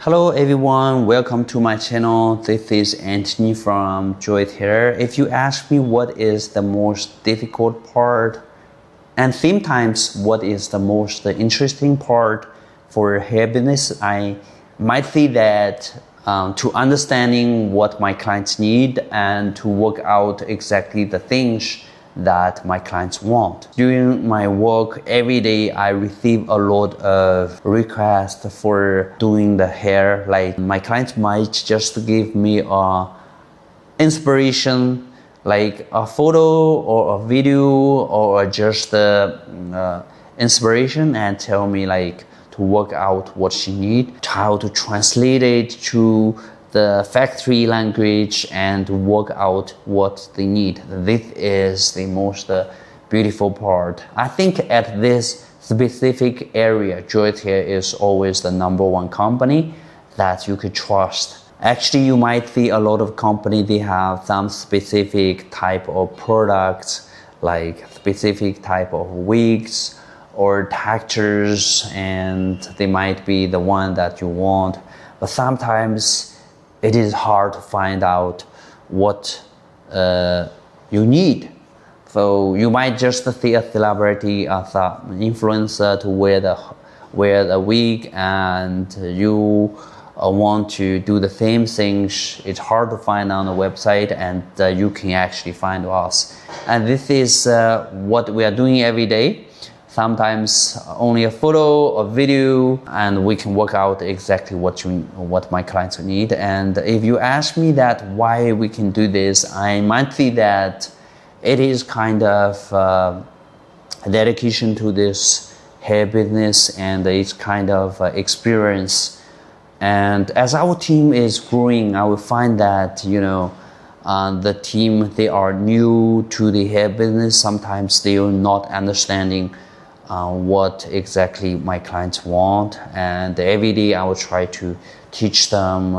Hello everyone, welcome to my channel. This is Anthony from Joice here. If you ask me what is the most difficult part and same times what is the most interesting part for hair business, I might say that to understanding what my clients need and to work out exactly the things that my clients want. During my work every day, I receive a lot of requests for doing the hair. Like my clients might just give me a inspiration, like a photo or a video or just inspiration, and tell me like to work out what she needs, how to translate it to the factory language and work out what they need. This is the most beautiful part. I think at this specific area, Joice here is always the #1 company that you could trust. Actually, you might see a lot of companies, they have some specific type of products, like specific type of wigs or textures, and they might be the one that you want. But sometimes it is hard to find out what you need. So you might just see a celebrity as an influencer to wear the wig, and you want to do the same things. It's hard to find on the website, and you can actually find us. And this is what we are doing every day. Sometimes only a photo, a video, and we can work out exactly what my clients need. And if you ask me that why we can do this, I might say that it is kind of dedication to this hair business, and it's kind of experience. And as our team is growing, I will find that the team, they are new to the hair business. Sometimes they are not understanding what exactly my clients want, and every day I will try to teach them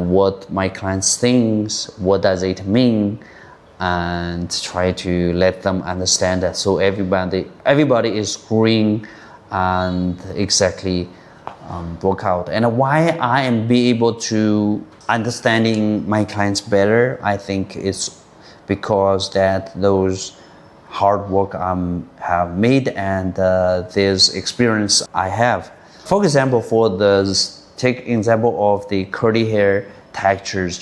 what my clients think, what does it mean, and try to let them understand that, so everybody is growing and exactly work out. And why I am be able to understanding my clients better, I think it's because that those hard work have made, and this experience I have. For example, take example of the curly hair textures.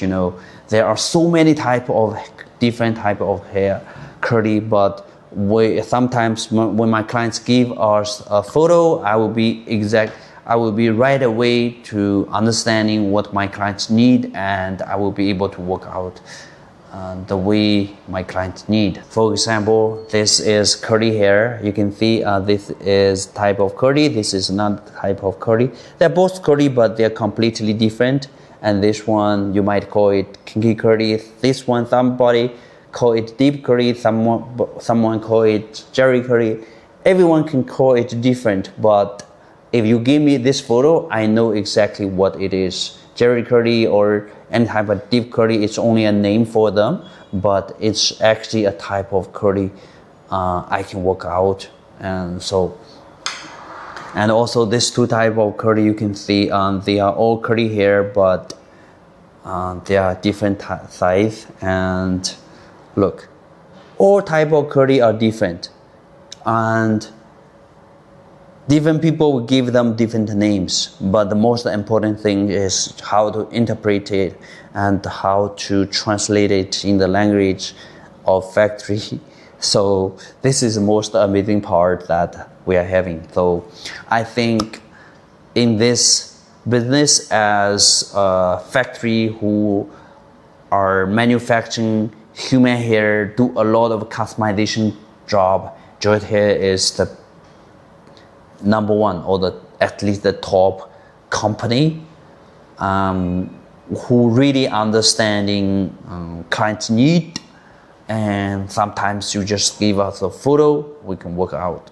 There are so many different type of hair curly, but sometimes when my clients give us a photo, I will be right away to understanding what my clients need, and I will be able to work out the way my clients need. For example, this is curly hair. You can see this is type of curly, this is another type of curly. They're both curly, but they're completely different. And this one, you might call it kinky curly. This one, somebody call it deep curly, someone call it jerry curly. Everyone can call it different, but if you give me this photo, I know exactly what it is. Jerry curly or any type of deep curly, it's only a name for them, but it's actually a type of curly I can work out. And also this two type of curly, you can see they are all curly hair, but they are different size. And look, all type of curly are different, and different people will give them different names, but the most important thing is how to interpret it and how to translate it in the language of factory. So this is the most amazing part that we are having. So I think in this business, as a factory who are manufacturing human hair, do a lot of customization job, Joice Hair is the #1 or at least the top company who really understanding clients' need. And sometimes you just give us a photo, we can work out.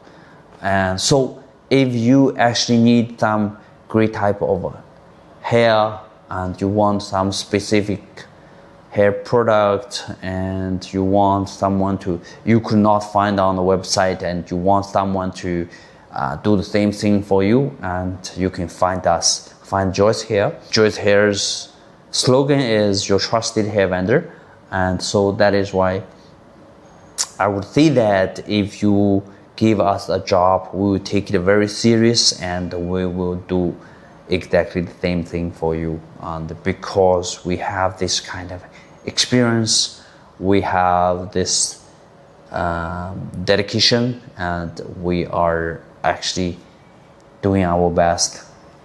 And so if you actually need some great type of hair and you want some specific hair product, and you want someone you could not find on the website, and you want someone to do the same thing for you, and you can find us find Joice Hair. Joice Hair's slogan is your trusted hair vendor, and so that is why I would say that if you give us a job, we will take it very serious and we will do exactly the same thing for you. And because we have this kind of experience, we have this dedication, and we are actually doing our best,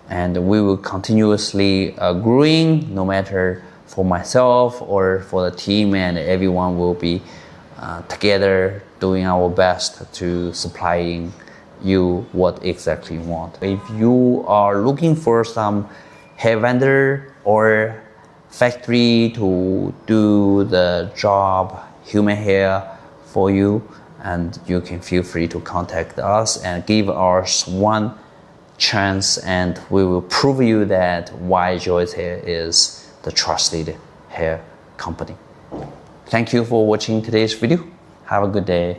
and we will continuously growing, no matter for myself or for the team, and everyone will be together doing our best to supplying you what exactly you want. If you are looking for some hair vendor or factory to do the job human hair for you, and you can feel free to contact us and give us one chance, and we will prove you that why Joice Hair is the trusted hair company. Thank you for watching today's video. Have a good day.